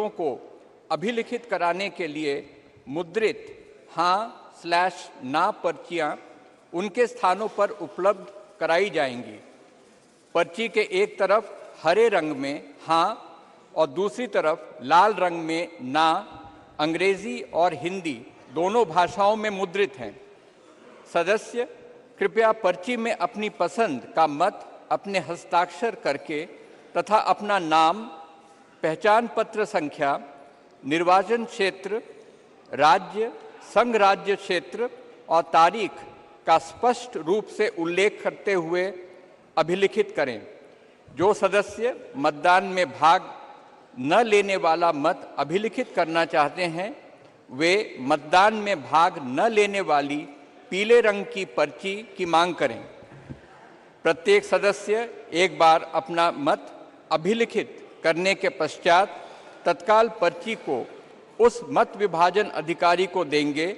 को अभिलिखित कराने के लिए मुद्रित हाँ/ना पर्चियां उनके स्थानों पर उपलब्ध कराई जाएंगी। पर्ची के एक तरफ हरे रंग में हाँ और दूसरी तरफ लाल रंग में ना अंग्रेजी और हिंदी दोनों भाषाओं में मुद्रित हैं। सदस्य कृपया पर्ची में अपनी पसंद का मत अपने हस्ताक्षर करके तथा अपना नाम, पहचान पत्र संख्या, निर्वाचन क्षेत्र, राज्य, संघ राज्य क्षेत्र और तारीख का स्पष्ट रूप से उल्लेख करते हुए अभिलिखित करें। जो सदस्य मतदान में भाग न लेने वाला मत अभिलिखित करना चाहते हैं, वे मतदान में भाग न लेने वाली पीले रंग की पर्ची की मांग करें। प्रत्येक सदस्य एक बार अपना मत अभिलिखित करने के पश्चात तत्काल पर्ची को उस मत विभाजन अधिकारी को देंगे,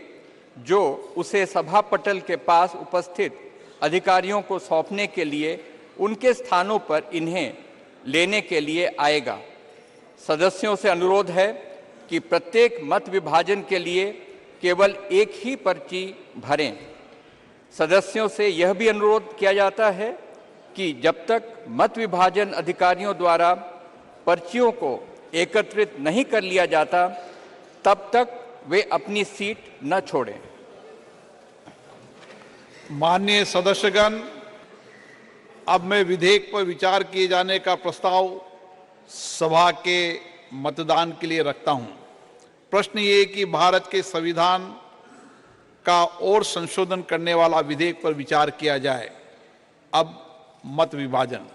जो उसे सभा पटल के पास उपस्थित अधिकारियों को सौंपने के लिए उनके स्थानों पर इन्हें लेने के लिए आएगा। सदस्यों से अनुरोध है कि प्रत्येक मत विभाजन के लिए केवल एक ही पर्ची भरें। सदस्यों से यह भी अनुरोध किया जाता है कि जब तक मत विभाजन अधिकारियों द्वारा पर्चियों को एकत्रित नहीं कर लिया जाता, तब तक वे अपनी सीट न छोड़ें। माननीय सदस्यगण, अब मैं विधेयक पर विचार किए जाने का प्रस्ताव सभा के मतदान के लिए रखता हूं। प्रश्न ये कि भारत के संविधान का और संशोधन करने वाला विधेयक पर विचार किया जाए। अब मत विभाजन।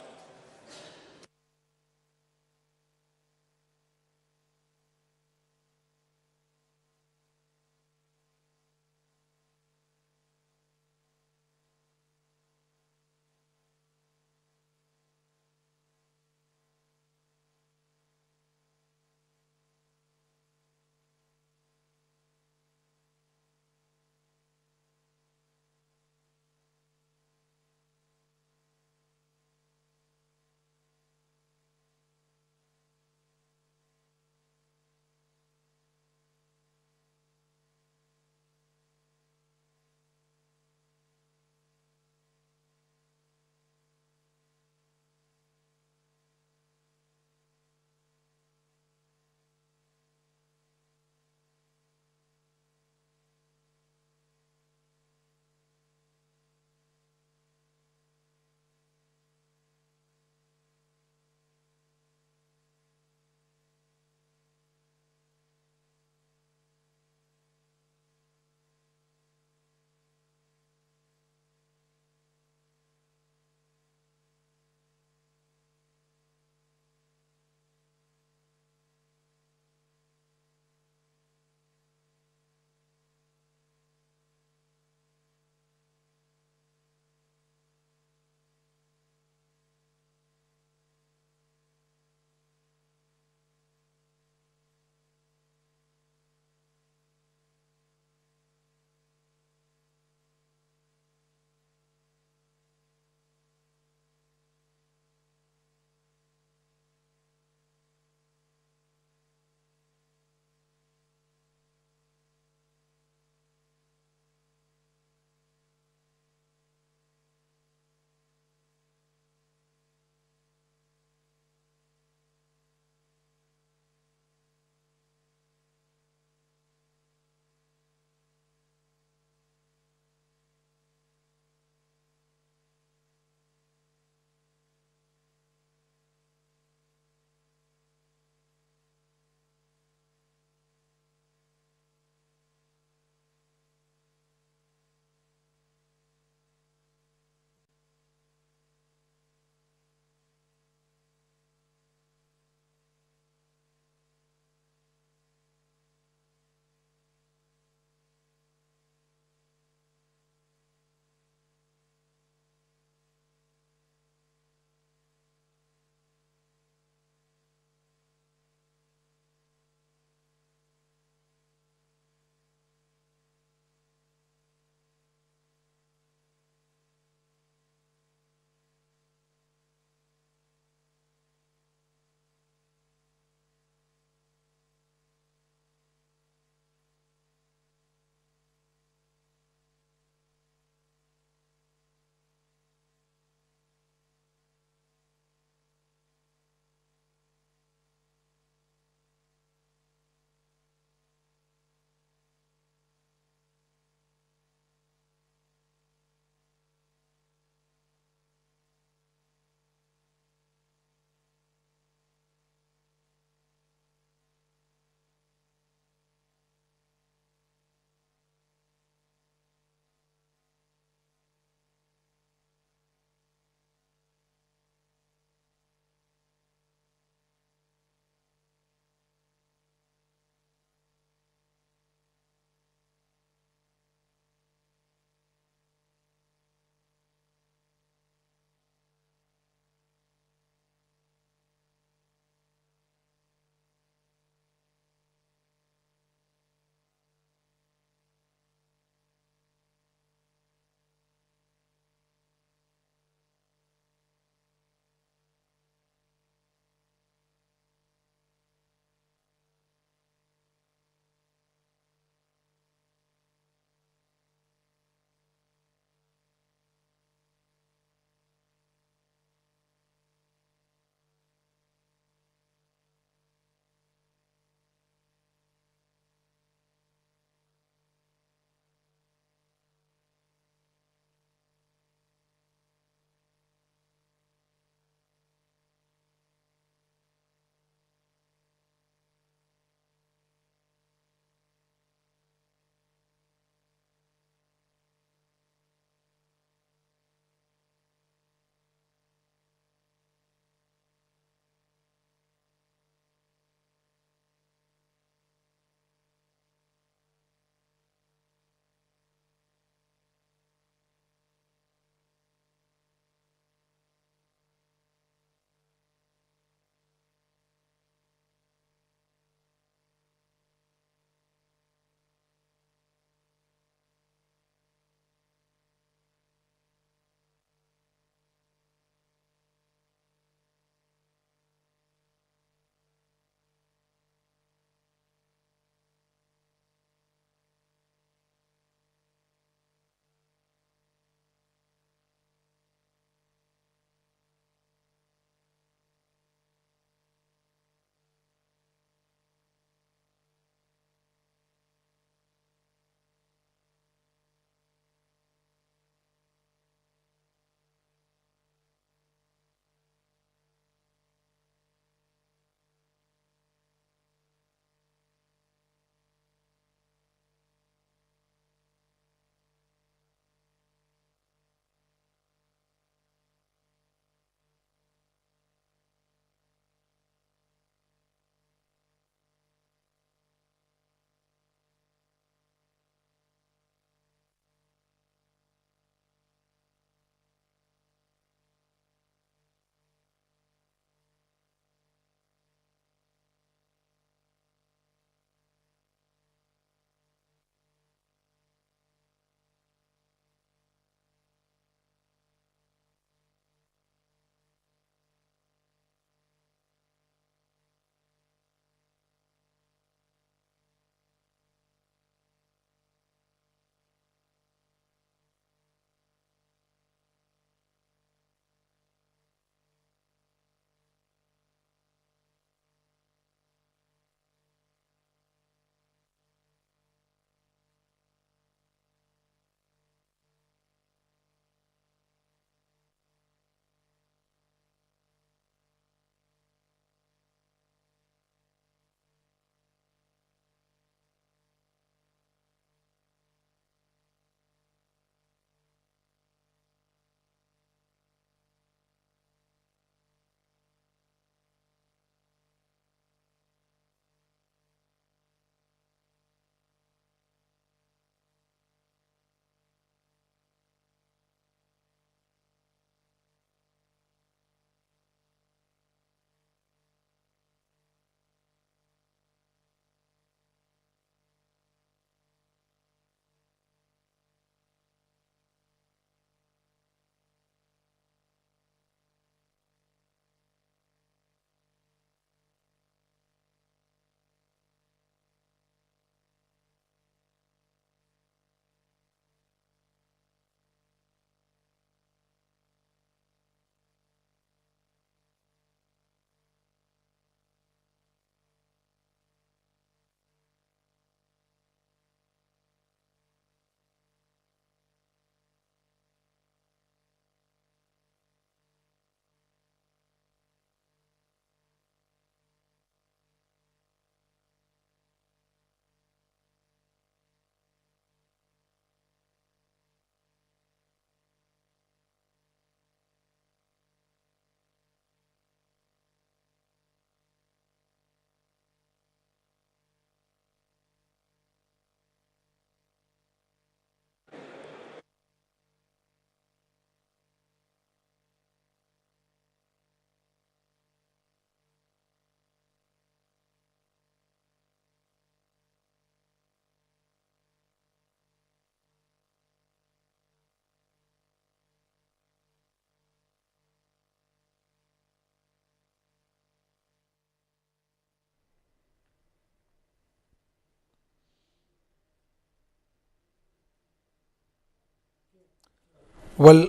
Well,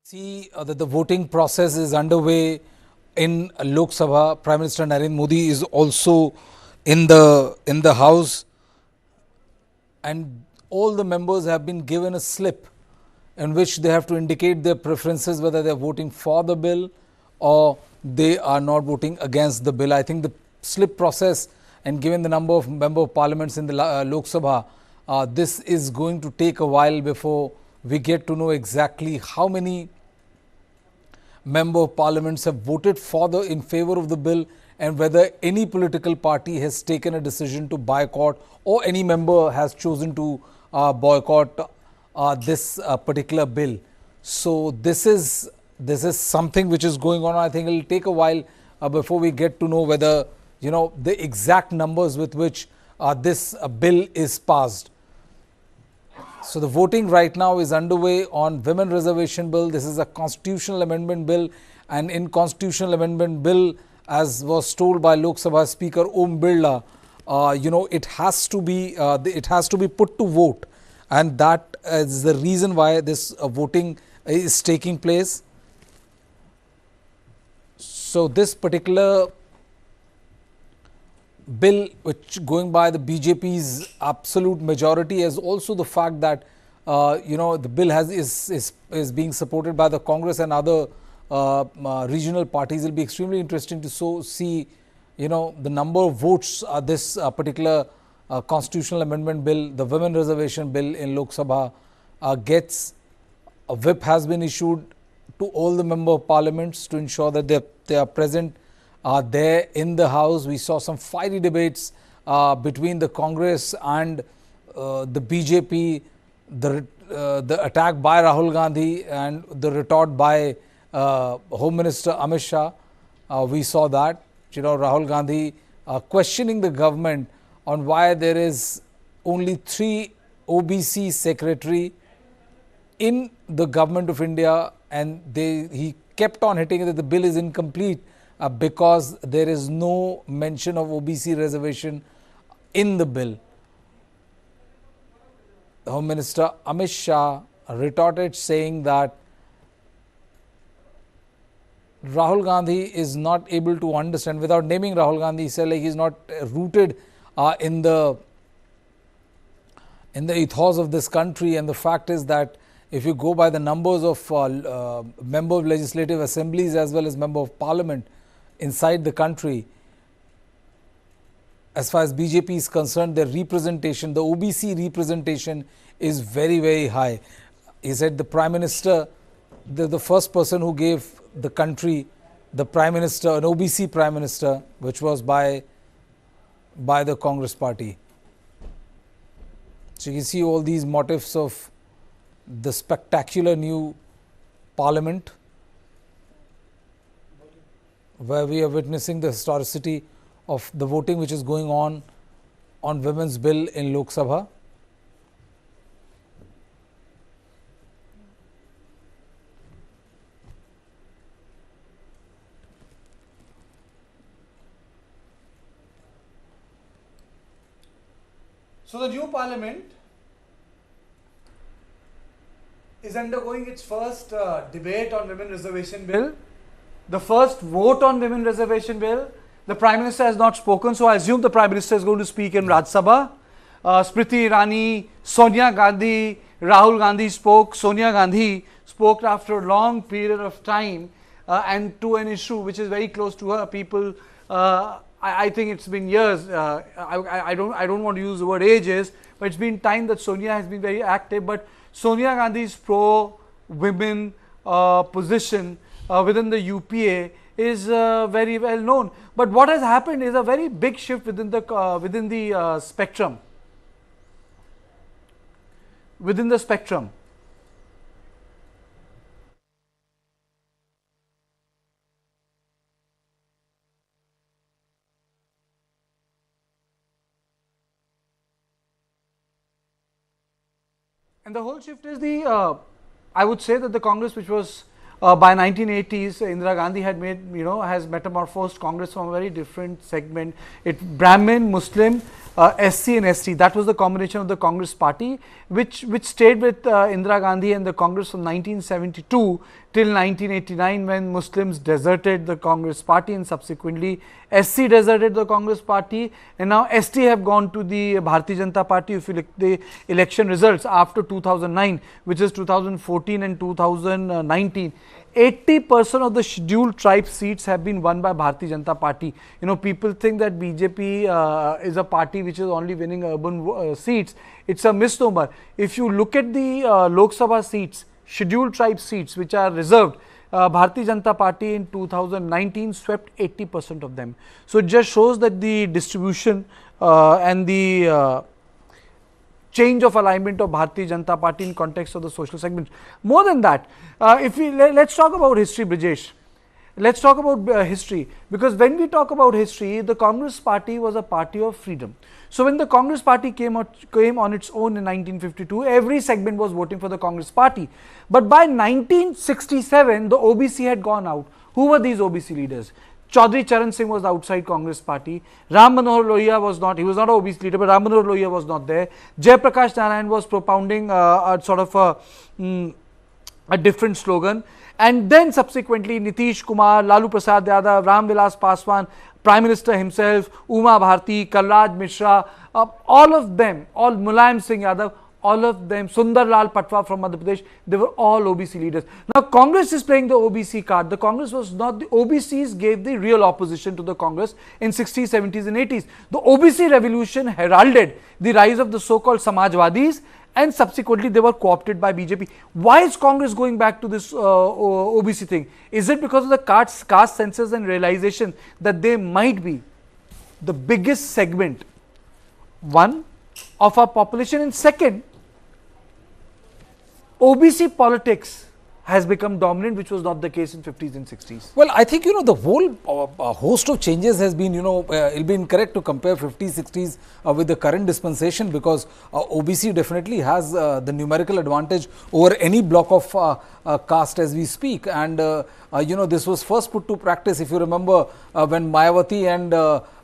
see that the voting process is underway in Lok Sabha. Prime Minister Narendra Modi is also in the house, and all the members have been given a slip in which they have to indicate their preferences, whether they are voting for the bill or they are not voting against the bill. I think the slip process, and given the number of member of parliaments in the Lok Sabha, this is going to take a while before we get to know exactly how many member of parliaments have voted for the in favor of the bill, and whether any political party has taken a decision to boycott or any member has chosen to boycott this particular bill. So this is something which is going on. I think it will take a while before we get to know whether the exact numbers with which this bill is passed. So the voting right now is underway on Women Reservation Bill. This is a constitutional amendment bill, and in constitutional amendment bill, as was told by Lok Sabha Speaker Om Birla, it has to be put to vote, and that is the reason why this voting is taking place. So this particular bill, which going by the BJP's absolute majority, is also the fact that the bill is being supported by the Congress and other regional parties. It will be extremely interesting to see the number of votes this particular constitutional amendment bill, the Women Reservation Bill in Lok Sabha gets. A whip has been issued to all the member of parliaments to ensure that they are present there in the house. We saw some fiery debates between the Congress and the BJP, the attack by Rahul Gandhi and the retort by Home Minister Amit Shah. We saw that Rahul Gandhi questioning the government on why there is only 3 OBC secretary in the government of India, and he kept on hitting that the bill is incomplete because there is no mention of OBC reservation in the bill. Home Minister Amit Shah retorted saying that Rahul Gandhi is not able to understand, without naming Rahul Gandhi, he said he is not rooted in the ethos of this country. And the fact is that if you go by the numbers of member of legislative assemblies as well as member of parliament inside the country, as far as BJP is concerned, their representation, the OBC representation is very, very high. He said the Prime Minister, the first person who gave the country the Prime Minister, an OBC Prime Minister, which was by the Congress party. So you see all these motifs of the spectacular new parliament, where we are witnessing the historicity of the voting which is going on women's bill in Lok Sabha. So the new parliament is undergoing its first debate on women reservation bill, the first vote on women reservation bill. The Prime Minister has not spoken, so I assume the Prime Minister is going to speak in Rajya Sabha. Smriti Irani, Sonia Gandhi, Rahul Gandhi spoke. Sonia Gandhi spoke after a long period of time and to an issue which is very close to her people. I think it's been years. I don't want to use the word ages, but it's been time that Sonia has been very active. But Sonia Gandhi's pro-women position within the UPA is very well known. But what has happened is a very big shift within the spectrum. Within the spectrum. And the whole shift is I would say that the Congress, which was by 1980s, Indira Gandhi had made, has metamorphosed Congress from a very different segment. It Brahmin, Muslim, SC and ST. That was the combination of the Congress party, which stayed with Indira Gandhi and the Congress from 1972 till 1989, when Muslims deserted the Congress party, and subsequently SC deserted the Congress party, and now ST have gone to the Bharatiya Janata Party. If you look at the election results after 2009, which is 2014 and 2019, 80% of the scheduled tribe seats have been won by Bharatiya Janata Party. You know, people think that BJP is a party which is only winning urban seats. It's a misnomer. If you look at the Lok Sabha seats, scheduled tribe seats which are reserved, Bharatiya Janata Party in 2019 swept 80% of them. So it just shows that the distribution and the change of alignment of Bharatiya Janata Party in context of the social segment. More than that, if we let's talk about history, Brijesh. Let's talk about history, because when we talk about history, the Congress party was a party of freedom. So when the Congress party came on its own in 1952, every segment was voting for the Congress party. But by 1967, the OBC had gone out. Who were these OBC leaders? Chaudhry Charan Singh was outside Congress party. Ram Manohar Lohia was not, he was not an OBC leader, but Ram Manohar Lohia was not there. Jai Prakash Narayan was propounding a sort of a different slogan. And then subsequently Nitish Kumar, Lalu Prasad Yadav, Ram Vilas Paswan, Prime Minister himself, Uma Bharti, Kalraj Mishra, all of them, all Mulayam Singh Yadav, all of them, Sundar Lal Patwa from Madhya Pradesh, they were all OBC leaders. Now Congress is playing the OBC card. The Congress was not, the OBCs gave the real opposition to the Congress in 60s, 70s and 80s. The OBC revolution heralded the rise of the so-called Samajwadis, and subsequently they were co-opted by BJP. Why is Congress going back to this OBC thing? Is it because of the caste census and realization that they might be the biggest segment, one, of our population, and second, OBC politics has become dominant, which was not the case in 50s and 60s. Well, I think, the whole host of changes has been, it'll be incorrect to compare 50s, 60s with the current dispensation, because OBC definitely has the numerical advantage over any block of caste as we speak. And, this was first put to practice, if you remember, when Mayawati and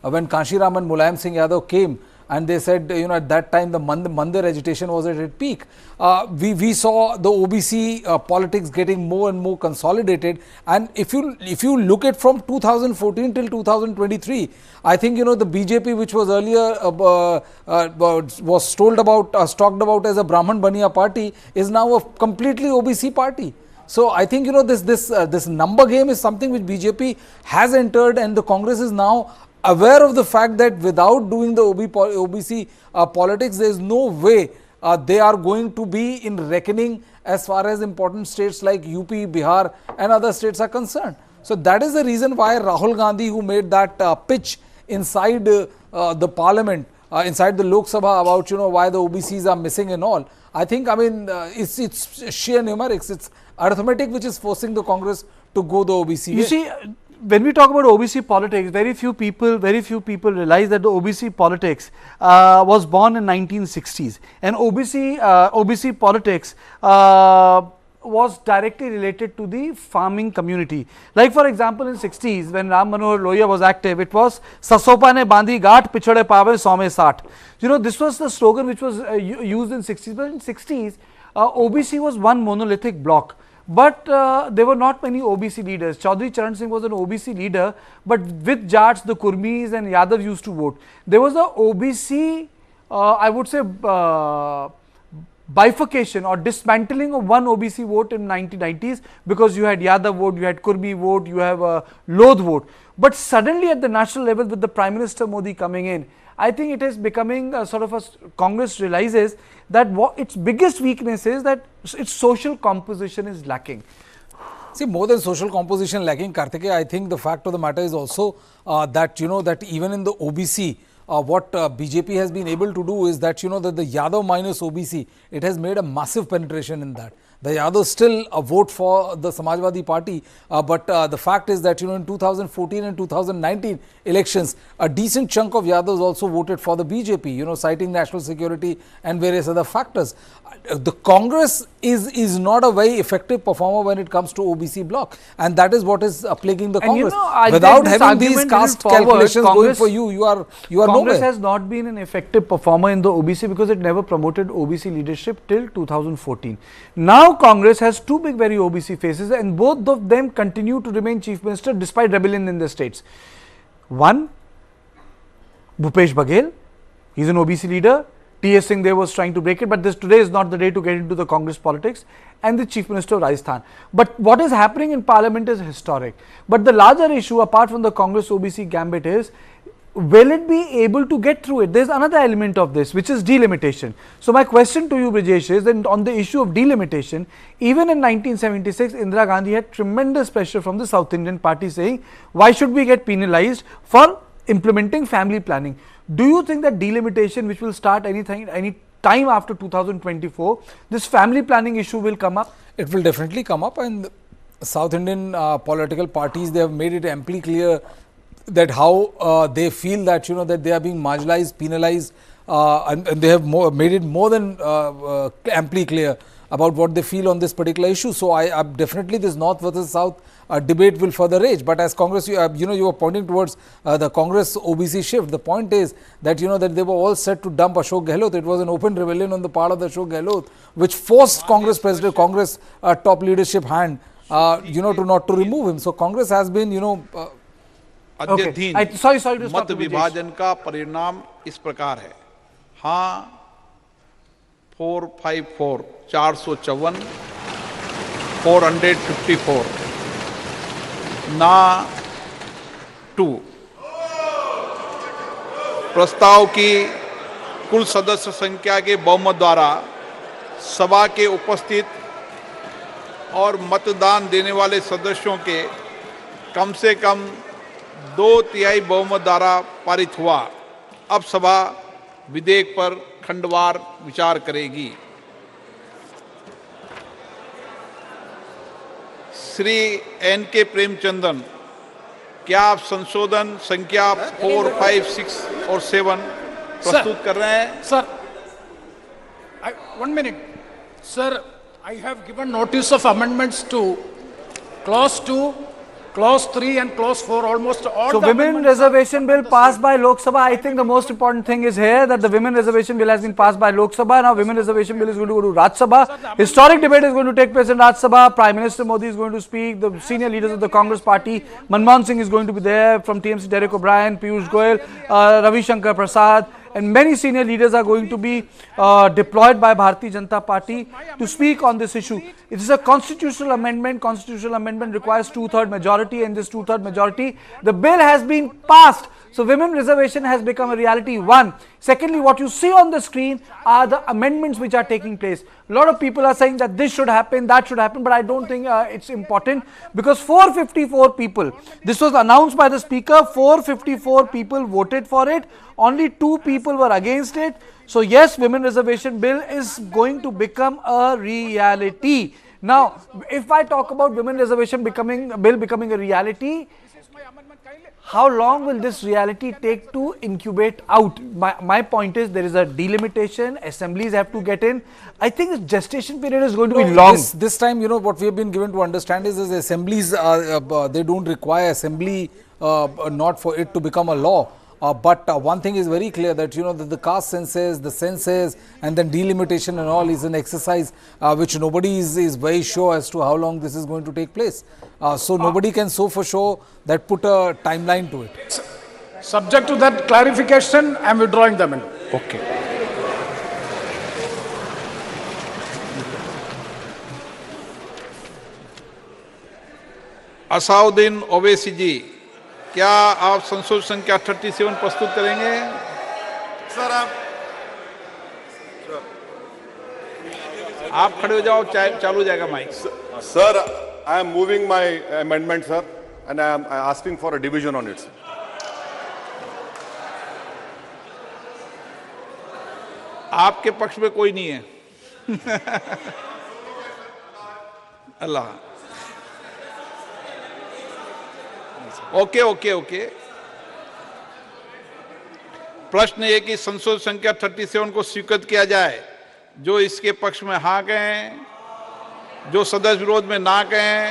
when Kanshiram and Mulayam Singh Yadav came. And they said, at that time the Mandir agitation was at its peak. We saw the OBC politics getting more and more consolidated. And if you look at from 2014 till 2023, I think the BJP, which was earlier was talked about as a Brahman Baniya party, is now a completely OBC party. So I think this number game is something which BJP has entered, and the Congress is now aware of the fact that without doing the OBC politics, there is no way they are going to be in reckoning as far as important states like UP, Bihar and other states are concerned. So that is the reason why Rahul Gandhi, who made that pitch inside the parliament, inside the Lok Sabha about why the OBCs are missing and all, I think it's sheer numerics, it's arithmetic which is forcing the Congress to go the OBC way. You see, when we talk about OBC politics, very few people realize that the OBC politics was born in 1960s, and OBC politics was directly related to the farming community. Like for example, in 60s, when Ram Manohar Lohia was active, it was Sasopa ne bandhi gaat, pichhade paave 100 mein 60. This was the slogan which was used in 60s. But in 60s, OBC was one monolithic block. But there were not many OBC leaders. Chaudhry Charan Singh was an OBC leader, but with Jats, the Kurmis and Yadav used to vote. There was a OBC, I would say, bifurcation or dismantling of one OBC vote in 1990s, because you had Yadav vote, you had Kurmi vote, you have a Lodh vote. But suddenly at the national level, with the Prime Minister Modi coming in, I think it is becoming sort of a Congress realizes that its biggest weakness is that its social composition is lacking. See, more than social composition lacking, Karthikeya, I think the fact of the matter is also that that even in the OBC, what BJP has been able to do is that that the Yadav minus OBC, it has made a massive penetration in that. the Yadavs still vote for the Samajwadi Party. But the fact is that, in 2014 and 2019 elections, a decent chunk of Yadavs also voted for the BJP, citing national security and various other factors. The Congress is not a very effective performer when it comes to OBC bloc, and that is what is plaguing the Congress. Without having these caste calculations going for you, you are nowhere. Congress has not been an effective performer in the OBC because it never promoted OBC leadership till 2014. Now Congress has two big very OBC faces, and both of them continue to remain chief minister despite rebellion in the states. One, Bhupesh Baghel, he is an OBC leader. T.S. Singh there was trying to break it, but today is not the day to get into the Congress politics, and the Chief Minister of Rajasthan. But what is happening in Parliament is historic. But the larger issue, apart from the Congress OBC gambit, is will it be able to get through it? There is another element of this, which is delimitation. So my question to you, Brijesh, is that on the issue of delimitation, even in 1976, Indira Gandhi had tremendous pressure from the South Indian party saying, why should we get penalized for implementing family planning? Do you think that delimitation, which will start any time after 2024, this family planning issue will come up? It will definitely come up, and South Indian political parties, they have made it amply clear that how they feel that that they are being marginalized, penalized, and they have made it more than amply clear about what they feel on this particular issue. So I definitely this North versus South debate will further rage. But as Congress, you were pointing towards the Congress OBC shift. The point is that that they were all set to dump Ashok Gehlot. It was an open rebellion on the part of the Ashok Gehlot, which forced Congress top leadership hand to not to remove him. So Congress has been अद्यतन मत विभाजन का परिणाम इस प्रकार है। हाँ 454 454 454 ना 2। प्रस्ताव की कुल सदस्य संख्या के बहुमत द्वारा सभा के उपस्थित और मतदान देने वाले सदस्यों के कम से कम 2/3 बहुमत द्वारा पारित हुआ। अब सभा विधेयक पर खंडवार विचार करेगी। श्री एन के प्रेमचंदन, क्या आप संशोधन संख्या 4, 5, 6 और 7 प्रस्तुत कर रहे हैं? Sir, 1 minute. Sir, I have given notice of amendments to clause 2, clause 3 and clause 4, almost all. So women reservation bill passed by Lok Sabha. I think the most important thing is here that the women reservation bill has been passed by Lok Sabha. Now women reservation bill is going to go to Raj Sabha. Historic debate is going to take place in Raj Sabha. Prime Minister Modi is going to speak. The senior leaders of the Congress party, Manmohan Singh is going to be there, from TMC Derek O'Brien, Piyush Goyal, Ravi Shankar Prasad, and many senior leaders are going to be deployed by Bharatiya Janata Party to speak on this issue. It is a constitutional amendment. Constitutional amendment requires 2/3 majority, and this 2/3 majority, the bill has been passed. So women reservation has become a reality, one. Secondly, what you see on the screen are the amendments which are taking place. A lot of people are saying that this should happen, that should happen, but I don't think it's important, because 454 people, this was announced by the speaker, 454 people voted for it, only 2 people were against it. So yes, women reservation bill is going to become a reality. Now, if I talk about women reservation bill becoming a reality, how long will this reality take to incubate out? My point is, there is a delimitation, assemblies have to get in. I think the gestation period is going to be long. This time, what we have been given to understand is that assemblies, they don't require assembly not for it to become a law. But one thing is very clear, that that the caste census, the census, and then delimitation and all is an exercise which nobody is very sure as to how long this is going to take place. So nobody can so for sure that put a timeline to it. Subject to that clarification, I am withdrawing them in. Okay. Asaduddin Owaisi ji, क्या आप संशोधन संख्या 37 प्रस्तुत करेंगे? Sir, आप खड़े हो जाओ, चालू हो जाएगा mike. Sir, I am moving my amendment, sir, and I am asking for a division on it, sir. आपके पक्ष में कोई नहीं है। अल्लाह, ओके ओके ओके। प्रश्न ये कि संशोधन संख्या 37 को स्वीकृत किया जाए। जो इसके पक्ष में हाँ कहें, जो सदस्य विरोध में ना कहें।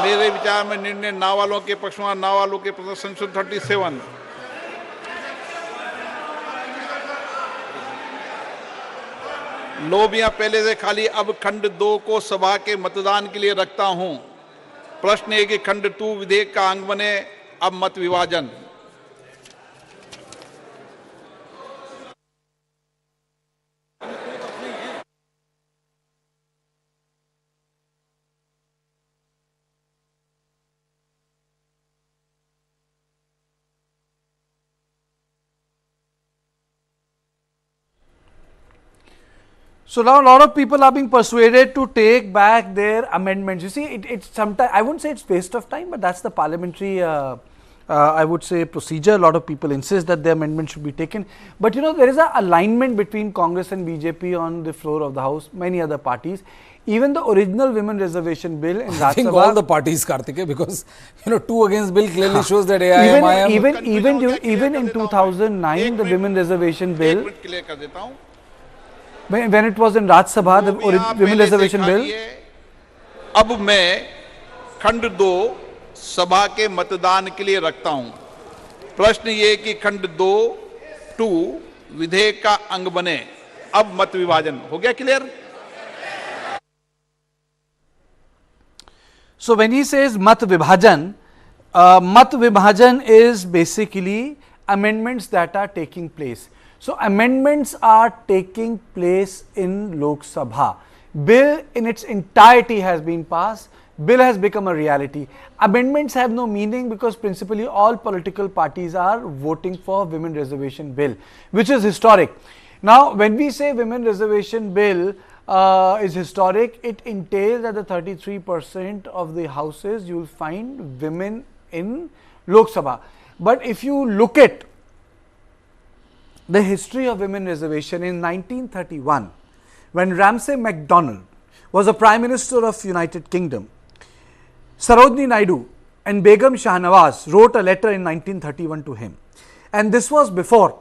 मेरे विचार में निर्णय ना वालों के पक्ष में, ना वालों के पक्ष। संशोधन 37 लोबियां पहले से खाली, अब खंड 2 को सभा के मतदान के लिए रखता हूं। प्रश्न है कि खंड 2 विधेयक का अंग बने, अब मत विभाजन। So now a lot of people are being persuaded to take back their amendments. You see, it's sometimes, I wouldn't say it's waste of time, but that's the parliamentary, I would say, procedure. A lot of people insist that the amendment should be taken. But you know, there is an alignment between Congress and BJP on the floor of the House, many other parties. Even the original women reservation bill in Rajya Sabha. I think all the parties, Karthike, because you know, 2 against bill clearly shows that AIM, even in 2009, the women reservation bill. When it was in Rajya Sabha, the women reservation bill. अब मैं खंड 2 सभा के मतदान के लिए रखता हूं। प्रश्न ये कि खंड 2 विधेयक का अंग बने, अब मत विभाजन हो गया clear. So when he says mat vibhajan is basically amendments that are taking place. So amendments are taking place in Lok Sabha. Bill in its entirety has been passed. Bill has become a reality. Amendments have no meaning because principally all political parties are voting for women reservation bill, which is historic. Now when we say women reservation bill is historic, it entails that the 33% of the houses you will find women in Lok Sabha. But if you look at the history of women reservation in 1931, when Ramsay MacDonald was a Prime Minister of United Kingdom, Sarojini Naidu and Begum Shahnawaz wrote a letter in 1931 to him. And this was before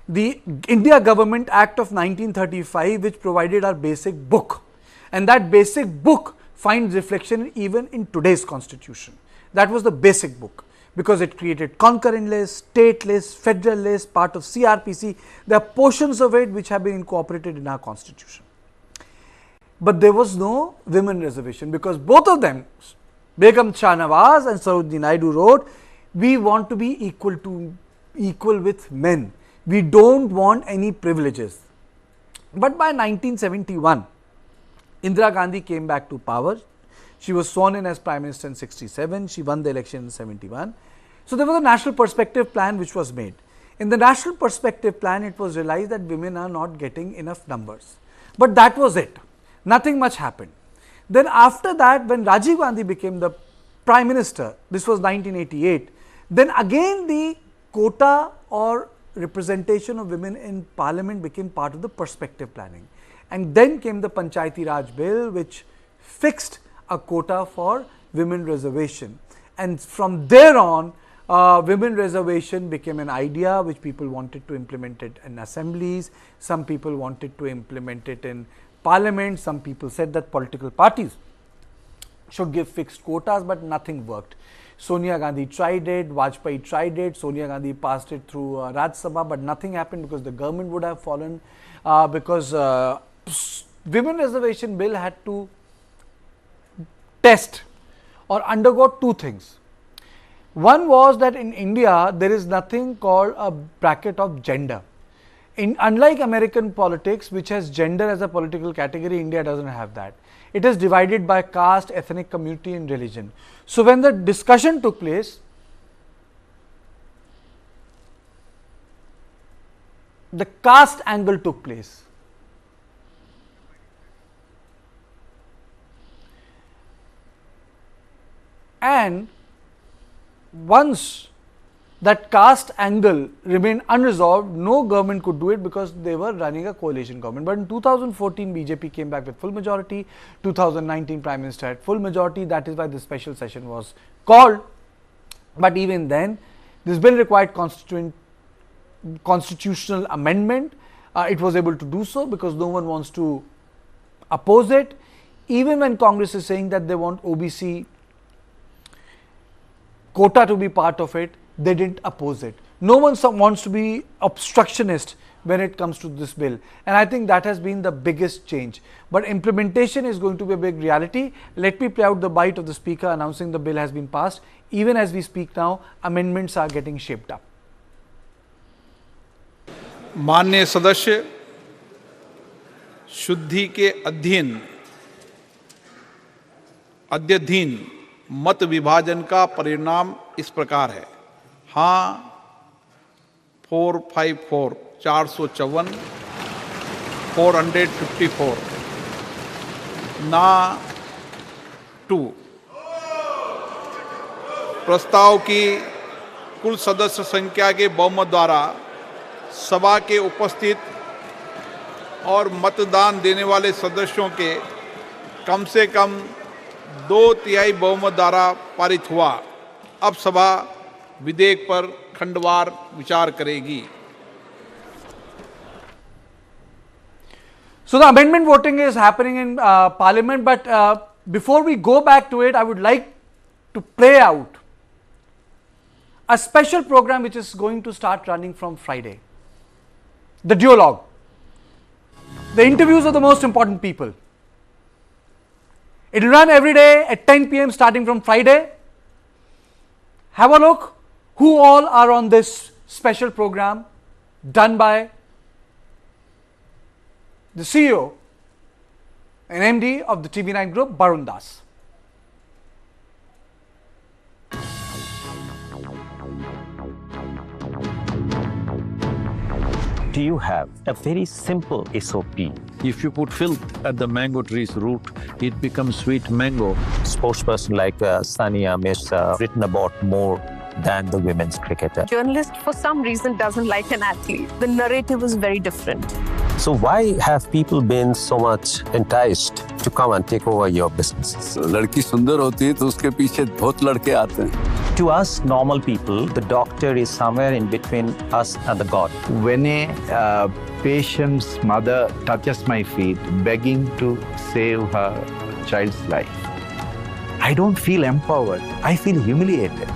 the India Government Act of 1935, which provided our basic book. And that basic book finds reflection even in today's constitution. That was the basic book, because it created concurrent list, state list, federal list, part of CRPC. There are portions of it which have been incorporated in our constitution. But there was no women reservation because both of them, Begum Shahnawaz and Sarojini Naidu, wrote, we want to be equal with men. We don't want any privileges. But by 1971, Indira Gandhi came back to power. She was sworn in as Prime Minister in 67. She won the election in 71. So there was a National Perspective Plan which was made. In the National Perspective Plan, it was realized that women are not getting enough numbers. But that was it. Nothing much happened. Then after that, when Rajiv Gandhi became the Prime Minister, this was 1988, then again the quota or representation of women in Parliament became part of the perspective planning. And then came the Panchayati Raj Bill, which fixed a quota for women reservation. And from there on, women reservation became an idea which people wanted to implement it in assemblies. Some people wanted to implement it in Parliament. Some people said that political parties should give fixed quotas, but nothing worked. Sonia Gandhi tried it, Vajpayee tried it, Sonia Gandhi passed it through Rajya Sabha, but nothing happened because the government would have fallen, because women reservation bill had to test or undergo 2 things. One was that in India, there is nothing called a bracket of gender. Unlike American politics, which has gender as a political category, India doesn't have that. It is divided by caste, ethnic community and religion. So when the discussion took place, the caste angle took place. And once that caste angle remained unresolved. No government could do it because they were running a coalition government. But in 2014, BJP came back with full majority. 2019, Prime Minister had full majority. That is why the special session was called. But even then, this bill required constitutional amendment. It was able to do so because no one wants to oppose it. Even when Congress is saying that they want OBC quota to be part of it, they didn't oppose it. No one wants to be obstructionist when it comes to this bill, and I think that has been the biggest change. But implementation is going to be a big reality. Let me play out the bite of the speaker announcing the bill has been passed. Even as we speak now, amendments are getting shaped up. माननीय सदस्य, शुद्धि के अध्ययन मत विभाजन का परिणाम इस प्रकार है। हाँ 454 454, 454, ना 2। प्रस्ताव की कुल सदस्य संख्या के बहुमत द्वारा सभा के उपस्थित और मतदान देने वाले सदस्यों के कम से कम 2/3 बहुमत द्वारा पारित हुआ। अब सभा विधेयक पर खंडवार विचार करेगी। So the amendment voting is happening in Parliament, but before we go back to it, I would like to play out a special program which is going to start running from Friday. The duologue, the interviews of the most important people. It will run every day at 10 p.m. starting from Friday. Have a look who all are on this special program done by the CEO and MD of the TV9 group, Barun Das. Do you have a very simple SOP? If you put filth at the mango tree's root, it becomes sweet mango. Spokesperson like Sonia has written about more than the women's cricketer. Journalist, for some reason, doesn't like an athlete. The narrative is very different. So why have people been so much enticed to come and take over your businesses? लड़की सुंदर होती है तो उसके पीछे बहुत लड़के आते हैं. To us normal people, the doctor is somewhere in between us and the God. When a patient's mother touches my feet, begging to save her child's life, I don't feel empowered. I feel humiliated.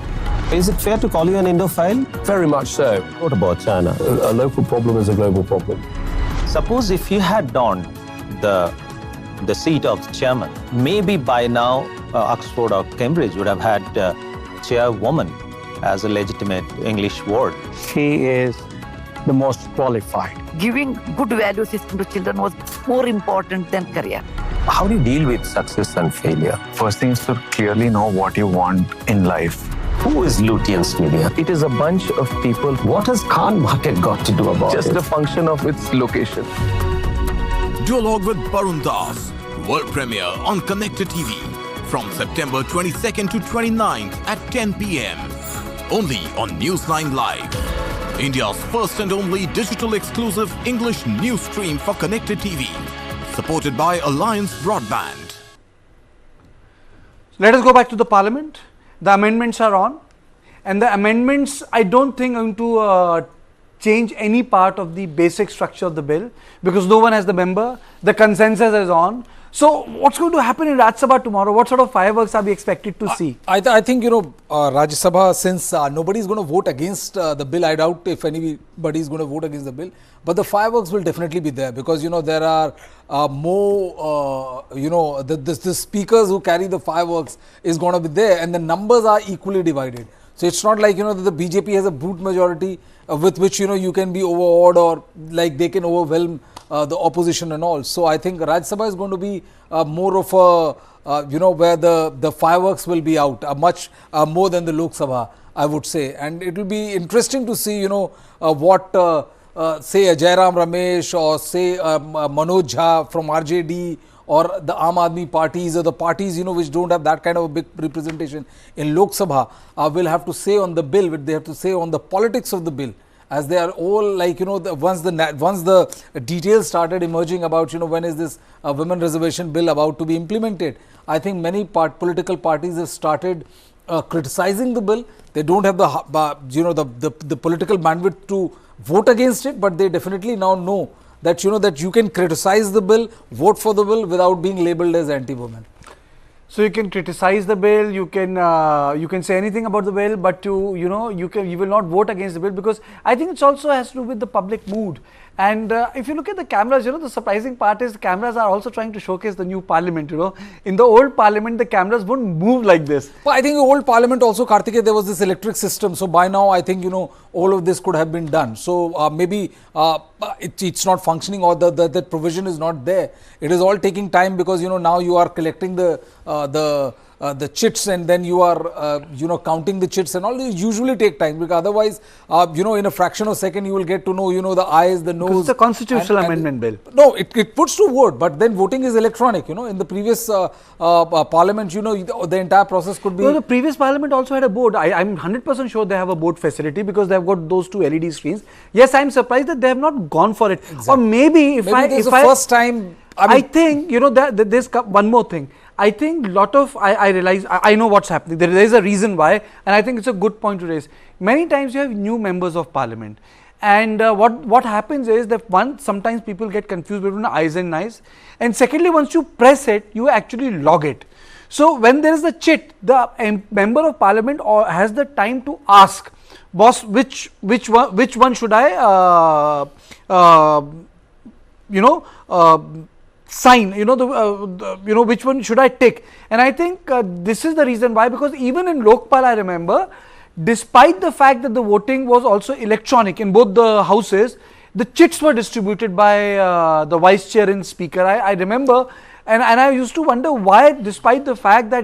Is it fair to call you an Indophile? Very much so. What about China? A local problem is a global problem. Suppose if you had donned the seat of the chairman, maybe by now Oxford or Cambridge would have had chairwoman as a legitimate English word. She is the most qualified. Giving good value system to children was more important than career. How do you deal with success and failure? First thing is to clearly know what you want in life. Who is Lutyens Media? It is a bunch of people. What has Khan Market got to do about Just it? a function of its location. Duologue with Barun Das. World premiere on Connected TV from September 22nd to 29th at 10 p.m. Only on News9 Live. India's first and only digital exclusive English news stream for Connected TV. Supported by Alliance Broadband. Let us go back to the Parliament. The amendments are on, and the amendments I don't think are going to change any part of the basic structure of the bill because no one has the member. The consensus is on. So what's going to happen in Rajya Sabha tomorrow? What sort of fireworks are we expected to see? I think, Rajya Sabha, since nobody is going to vote against the bill, I doubt if anybody is going to vote against the bill. But the fireworks will definitely be there because, there are more, the speakers who carry the fireworks is going to be there and the numbers are equally divided. So it's not like, that the BJP has a brute majority with which, you can be overawed or like they can overwhelm the opposition and all. So I think Rajya Sabha is going to be more of a, where the fireworks will be out, much more than the Lok Sabha, I would say. And it will be interesting to see, what, say, Jairam Ramesh or say Manoj Jha from RJD or the Aam Aadmi parties or the parties, which don't have that kind of a big representation in Lok Sabha, will have to say on the bill, they have to say on the politics of the bill, as they are all like, once the details started emerging about, when is this women reservation bill about to be implemented, I think many political parties have started criticizing the bill. They don't have the political bandwidth to vote against it, but they definitely now know that that you can criticize the bill, vote for the bill without being labelled as anti-women. So you can criticize the bill, you can say anything about the bill, but you will not vote against the bill, because I think it also has to do with the public mood. And if you look at the cameras, the surprising part is the cameras are also trying to showcase the new parliament. In the old parliament, the cameras wouldn't move like this. But I think the old parliament also, Kartikeya, there was this electric system. So by now, I think, all of this could have been done. So maybe it's not functioning, or the provision is not there. It is all taking time, because, now you are collecting the chits, and then you are counting the chits, and all these usually take time, because otherwise in a fraction of a second you will get to know the ayes, the noes. It's a constitutional amendment bill. No, it puts to vote, but then voting is electronic. In the previous parliament, the entire process could be. No, the previous parliament also had a board. I'm 100% sure they have a board facility, because they have got those 2 LED screens. Yes, I'm surprised that they have not gone for it. Exactly. Or maybe first time. I think there's one more thing. I think I realize, I know what's happening. There is a reason why, and I think it's a good point to raise. Many times you have new members of parliament, and what happens is that sometimes people get confused between ayes and nays, and secondly, once you press it, you actually log it. So when there is a chit, the member of parliament has the time to ask, boss, which one should I sign, which one should I tick? And I think this is the reason why, because even in Lokpal, I remember, despite the fact that the voting was also electronic in both the houses, the chits were distributed by the vice chair and speaker. I remember, and I used to wonder why, despite the fact that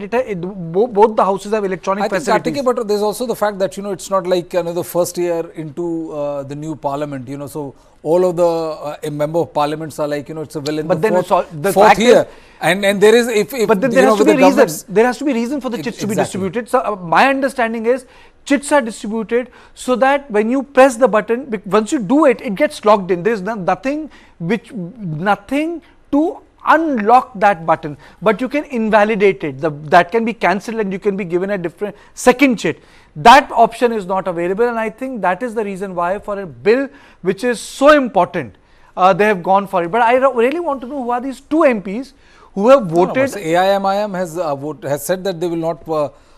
both the houses have electronic facilities. But there's also the fact that it's not like the first year into the new parliament. So all of the member of parliaments are like it's a well in the fourth year, and there is but then there has to be reason. There has to be reason for the chits to be distributed. So my understanding is chits are distributed so that when you press the button, once you do it, it gets logged in. There is nothing to unlock that button, but you can invalidate it. That can be cancelled, and you can be given a different second chit. That option is not available, and I think that is the reason why, for a bill which is so important, they have gone for it. But I really want to know who are these 2 MPs who have voted. AIMIM has said that they will not.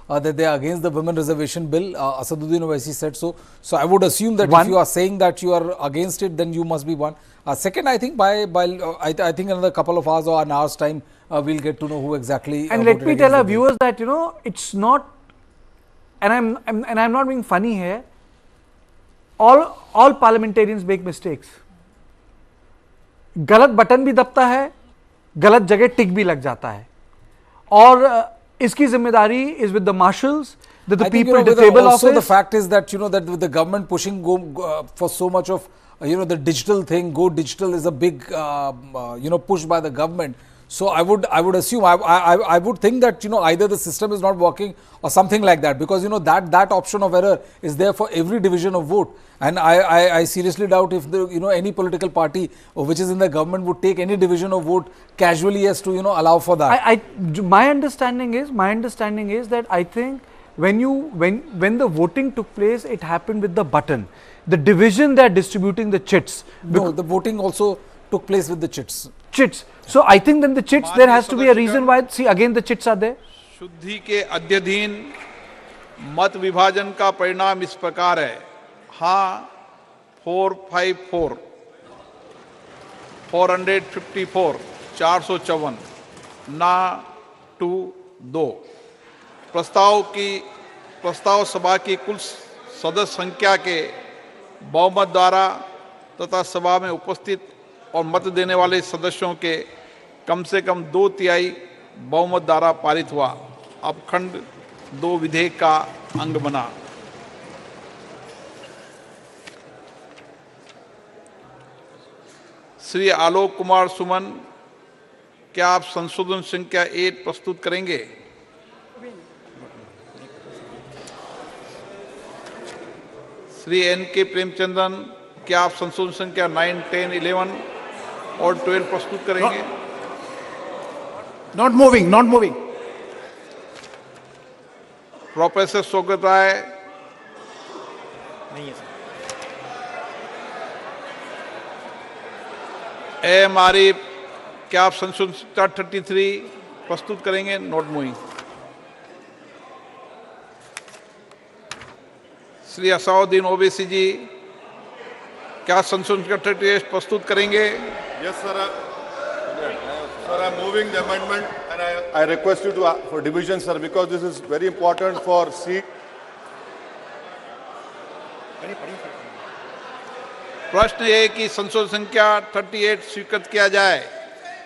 That they are against the women reservation bill. Asaduddin Owaisi said so. So I would assume that if you are saying that you are against it, then you must be one. Second, I think I think another couple of hours or an hour's time, we'll get to know who exactly. And let me tell our viewers that it's not, and I'm not being funny here. All parliamentarians make mistakes. गलत button भी दबता है, गलत जगह टिक भी लग जाता है, और इसकी जिम्मेदारी is with the marshals, that the people disable office. Also the fact is that that with the government pushing for so much of the digital thing, go digital is a big push by the government. So I would assume, I would think that either the system is not working or something like that, because that option of error is there for every division of vote, and I seriously doubt if any political party which is in the government would take any division of vote casually as to allow for that. My understanding is that I think when the voting took place, it happened with the button. The division, they are distributing the chits. No, the voting also took place with the chits. So I think then the chits, there has to be a reason why. See, again the chits are there. शुद्धि के अध्ययन मत विभाजन का परिणाम इस प्रकार है. हाँ 454, 454, 454, ना 2. प्रस्ताव सभा की कुल सदस्य संख्या के बहुमत द्वारा तथा सभा में उपस्थित और मत देने वाले सदस्यों के कम से कम 2/3 बहुमत द्वारा पारित हुआ. अब खंड 2 विधेयक का अंग बना. श्री आलोक कुमार सुमन क्या आप संशोधन संख्या 8 प्रस्तुत करेंगे? श्री N.K. प्रेमचंद्रन, क्या आप संशोधन संख्या 9, 10, 11 और 12 प्रस्तुत करेंगे? Not moving, not moving. Professor Saugata Roy, नहीं है सर। एम आरिफ, क्या आप संशोधन संख्या 33 प्रस्तुत करेंगे? Not moving. श्री असाउद्दीन ओवैसी जी, क्या संशोधन संख्या 38 प्रस्तुत करेंगे? Yes, sir. Sir, I'm moving the amendment and I request you to for division, sir, because this is very important for seat. प्रश्न ये है कि संशोधन संख्या 38 स्वीकृत किया जाए।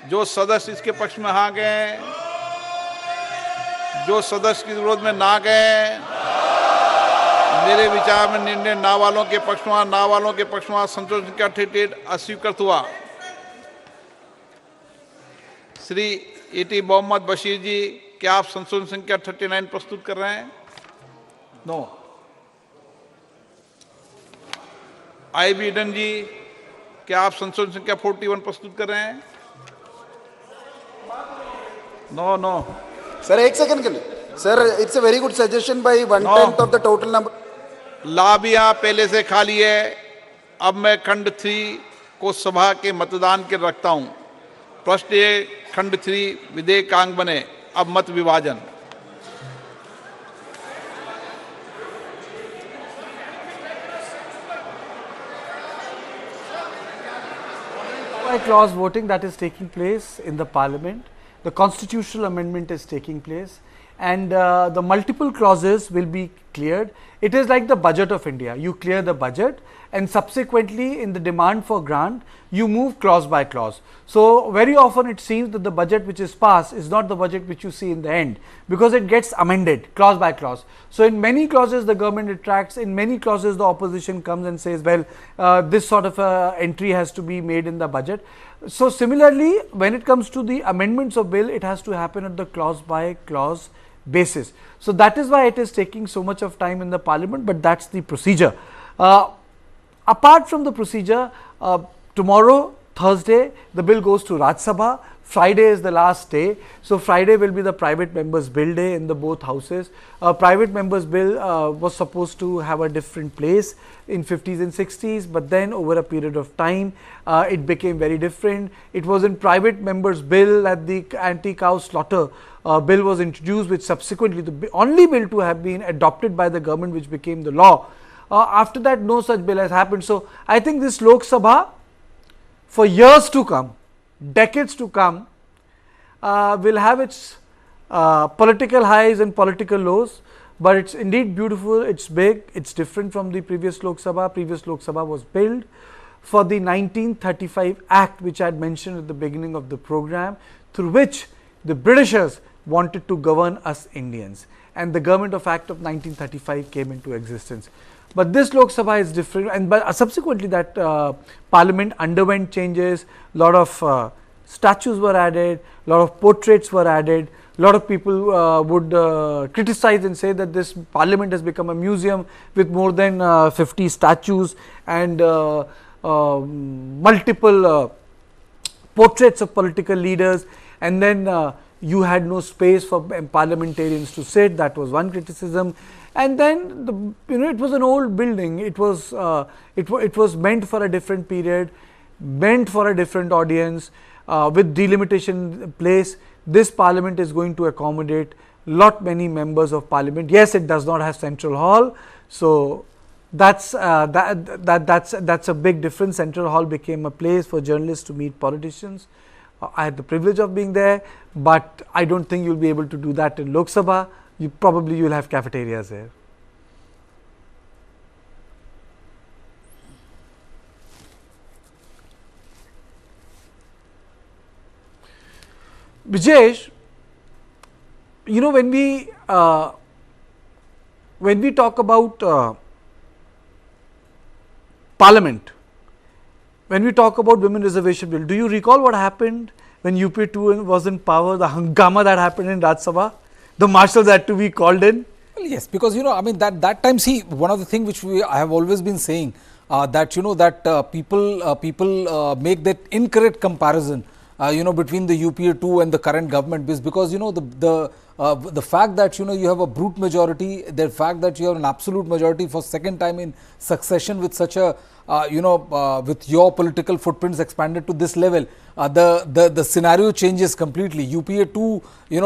जो सदस्य इसके पक्ष में हाँ गए, जो सदस्य के विरोध में ना गए, मेरे विचार में निर्णय ना वालों के पक्ष में, ना वालों के पक्ष में संशोधन संख्या 38 अस्वीकृत हुआ। श्री E.T. मोहम्मद बशीर जी, क्या आप संशोधन संख्या 39 प्रस्तुत कर रहे हैं? नो। I.B. ईडन जी, क्या आप संशोधन संख्या 41 प्रस्तुत कर रहे हैं? No no. सर एक सेकंड के लिए sir, it's a very good suggestion by 1/10 of the total number. लाबियां पहले से खाली है। अब मैं खंड 3 को सभा के मतदान के रखता हूं। प्रश्न ये, खंड 3 विधेयकांग बने, अब मत विभाजन। By clause voting that is taking place in the parliament, the constitutional amendment is taking place, and the multiple clauses will be cleared. It is like the budget of India. You clear the budget and subsequently in the demand for grant, you move clause by clause. So very often it seems that the budget which is passed is not the budget which you see in the end, because it gets amended clause by clause. So in many clauses the government retracts, in many clauses the opposition comes and says, well, this sort of entry has to be made in the budget. So similarly, when it comes to the amendments of bill, it has to happen at the clause by clause basis. So that is why it is taking so much of time in the parliament, but that's the procedure. Apart from the procedure, tomorrow, Thursday, the bill goes to Raj Sabha. Friday is the last day. So Friday will be the private members bill day in the both houses. Private members bill was supposed to have a different place in 50s and 60s, but then over a period of time, it became very different. It was in private members bill that the anti-cow slaughter bill was introduced, which subsequently the only bill to have been adopted by the government, which became the law. After that, no such bill has happened. So I think this Lok Sabha, for years to come, decades to come, will have its political highs and political lows, but it's indeed beautiful, it's big, it's different from the previous Lok Sabha. Previous Lok Sabha was built for the 1935 Act, which I had mentioned at the beginning of the program, through which the Britishers wanted to govern us Indians, and the Government of Act of 1935 came into existence. But this Lok Sabha is different, and but subsequently that parliament underwent changes. Lot of statues were added, lot of portraits were added. Lot of people would criticize and say that this parliament has become a museum with more than 50 statues and multiple portraits of political leaders, and then you had no space for parliamentarians to sit. That was one criticism. And then it was an old building. It was meant for a different period, meant for a different audience, with delimitation in place. This parliament is going to accommodate many members of parliament. Yes, it does not have central hall, so that's a big difference. Central hall became a place for journalists to meet politicians. I had the privilege of being there, but I don't think you'll be able to do that in Lok Sabha. You'll have cafeterias there. Vijesh, when we talk about Parliament, when we talk about women reservation bill, do you recall what happened when UPA2 was in power, the hangama that happened in Rajya Sabha, the marshals had to be called in? Well, yes, because I mean that time, see, one of the things which I have always been saying, that that people make that incorrect comparison, between the UPA2 and the current government, because the fact that you have a brute majority, the fact that you have an absolute majority for second time in succession with such a with your political footprints expanded to this level, the scenario changes completely. UPA2,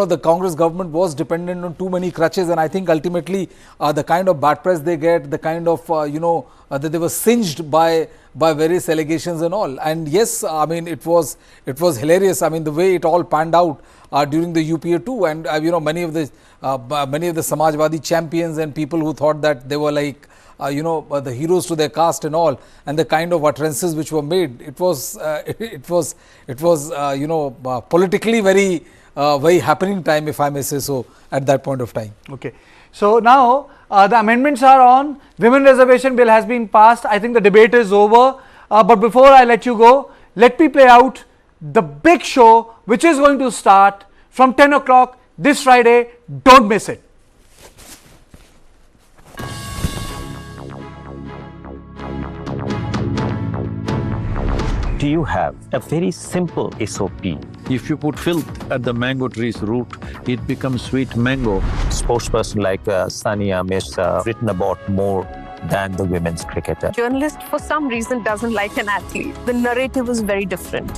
the Congress government was dependent on too many crutches, and I think ultimately the kind of bad press they get, the kind of that they were singed by various allegations and all. And yes, I mean it was hilarious. I mean the way it all panned out during the UPA2, and many of the Samajwadi champions and people who thought that they were like the heroes to their caste and all, and the kind of utterances which were made, it was politically very happening time, if I may say so, at that point of time. Okay, so now the amendments are on. Women reservation bill has been passed. I think the debate is over. But before I let you go, let me play out the big show which is going to start from 10 o'clock this Friday. Don't miss it. Do you have a very simple SOP? If you put filth at the mango tree's root, it becomes sweet mango. Spokesperson like Sonia has written about more than the women's cricketer. Journalist, for some reason, doesn't like an athlete. The narrative is very different.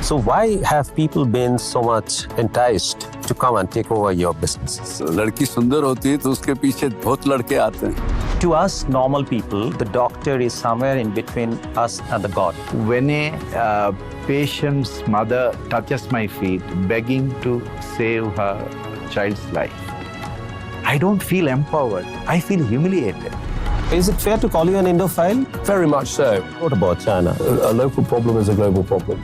So why have people been so much enticed to come and take over your businesses? लड़की सुंदर होती है तो उसके पीछे बहुत लड़के आते हैं. To us normal people, the doctor is somewhere in between us and the God. When a patient's mother touches my feet, begging to save her child's life, I don't feel empowered. I feel humiliated. Is it fair to call you an Indophile? Very much so. What about China? A local problem is a global problem.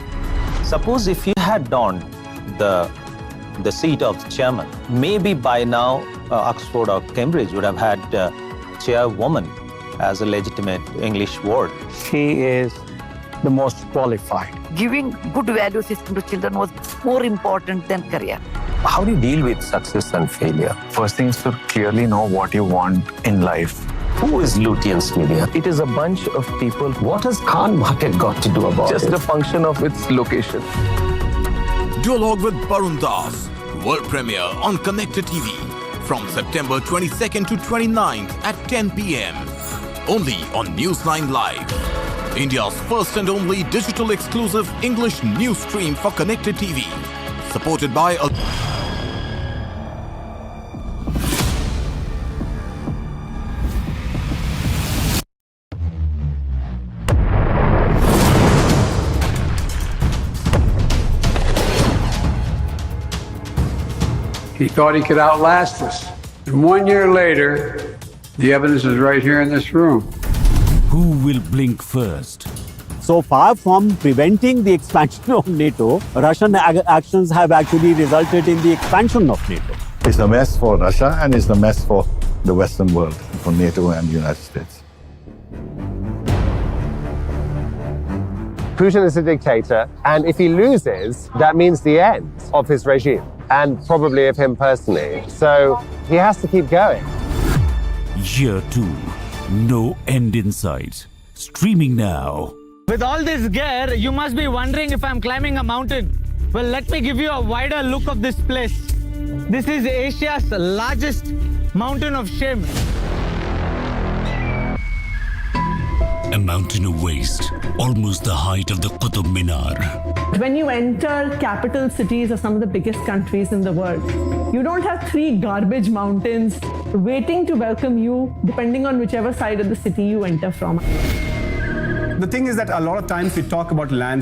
Suppose if you had donned the seat of the chairman, maybe by now Oxford or Cambridge would have had chairwoman as a legitimate English word. She is the most qualified. Giving good value system to children was more important than career. How do you deal with success and failure? First thing is to clearly know what you want in life. Who is Lutyens Media? It is a bunch of people. What has Khan Market got to do about Just it? a function of its location. Duologue with Barun Das, world premiere on Connected TV from September 22nd to 29th at 10 p.m. Only on News9 Live, India's first and only digital exclusive English news stream for Connected TV. Supported by He thought he could outlast us. And 1 year later, the evidence is right here in this room. Who will blink first? So far from preventing the expansion of NATO, Russian actions have actually resulted in the expansion of NATO. It's a mess for Russia and it's a mess for the Western world, for NATO and the United States. Putin is a dictator, and if he loses, that means the end of his regime, and probably of him personally. So he has to keep going. Year 2, no end in sight. Streaming now. With all this gear, you must be wondering if I'm climbing a mountain. Well, let me give you a wider look of this place. This is Asia's largest mountain of shame. A mountain of waste, almost the height of the Qutub Minar. When you enter capital cities of some of the biggest countries in the world, you don't have 3 garbage mountains waiting to welcome you, depending on whichever side of the city you enter from. The thing is that a lot of times we talk about land